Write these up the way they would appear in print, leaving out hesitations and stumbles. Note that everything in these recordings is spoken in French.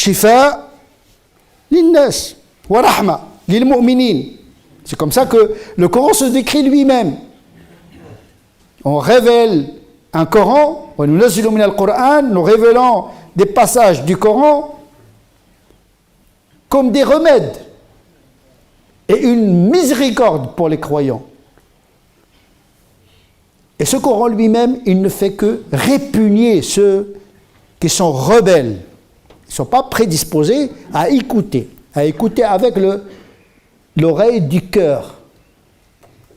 shifa linnas wa rahma lil mu'minin. C'est comme ça que le Coran se décrit lui-même. On révèle un Coran, nous révélons des passages du Coran comme des remèdes et une miséricorde pour les croyants. Et ce Coran lui-même, il ne fait que répugner ceux qui sont rebelles. Ils ne sont pas prédisposés à écouter avec l'oreille du cœur.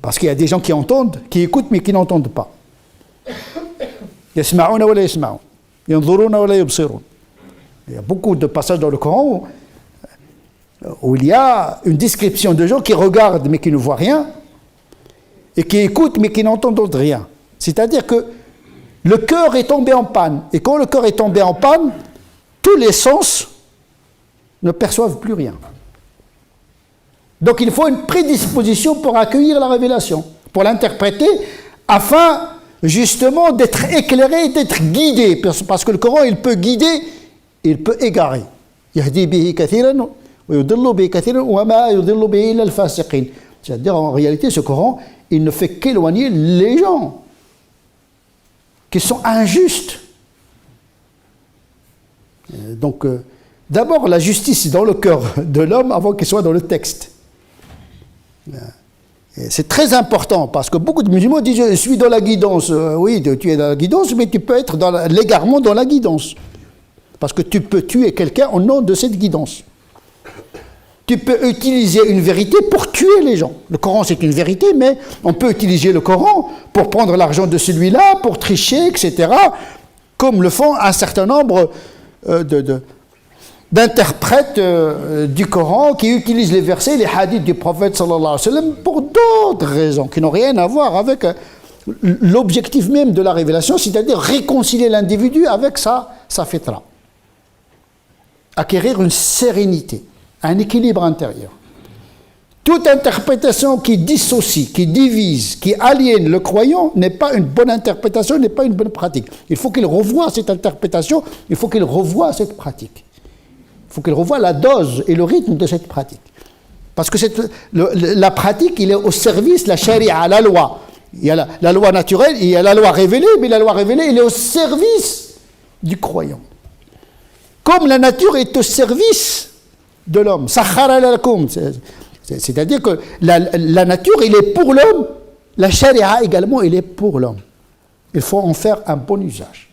Parce qu'il y a des gens qui entendent, qui écoutent, mais qui n'entendent pas. Il y a beaucoup de passages dans le Coran où il y a une description de gens qui regardent mais qui ne voient rien et qui écoutent mais qui n'entendent rien. C'est-à-dire que le cœur est tombé en panne. Et quand le cœur est tombé en panne, tous les sens ne perçoivent plus rien. Donc il faut une prédisposition pour accueillir la révélation, pour l'interpréter, afin justement d'être éclairé, d'être guidé. Parce que le Coran, il peut guider, il peut égarer. C'est-à-dire en réalité, ce Coran, il ne fait qu'éloigner les gens qui sont injustes. Donc, d'abord, la justice est dans le cœur de l'homme avant qu'elle soit dans le texte. Et c'est très important parce que beaucoup de musulmans disent « Je suis dans la guidance ». Oui, tu es dans la guidance, mais tu peux être l'égarement dans la guidance. Parce que tu peux tuer quelqu'un au nom de cette guidance. Tu peux utiliser une vérité pour tuer les gens. Le Coran, c'est une vérité, mais on peut utiliser le Coran pour prendre l'argent de celui-là, pour tricher, etc., comme le font un certain nombre d'interprètes du Coran qui utilisent les versets, les hadiths du prophète sallallahu alayhi wa sallam pour d'autres raisons qui n'ont rien à voir avec l'objectif même de la révélation, c'est-à-dire réconcilier l'individu avec sa fitra. Acquérir une sérénité, un équilibre intérieur. Toute interprétation qui dissocie, qui divise, qui aliène le croyant n'est pas une bonne interprétation, n'est pas une bonne pratique. Il faut qu'il revoie cette interprétation, il faut qu'il revoie cette pratique. Il faut qu'il revoie la dose et le rythme de cette pratique. Parce que la pratique, il est au service, la charia, la loi. Il y a la loi naturelle, il y a la loi révélée, mais la loi révélée, il est au service du croyant. Comme la nature est au service de l'homme. Sakhara lakum. C'est-à-dire que la nature, il est pour l'homme. La charia également, il est pour l'homme. Il faut en faire un bon usage.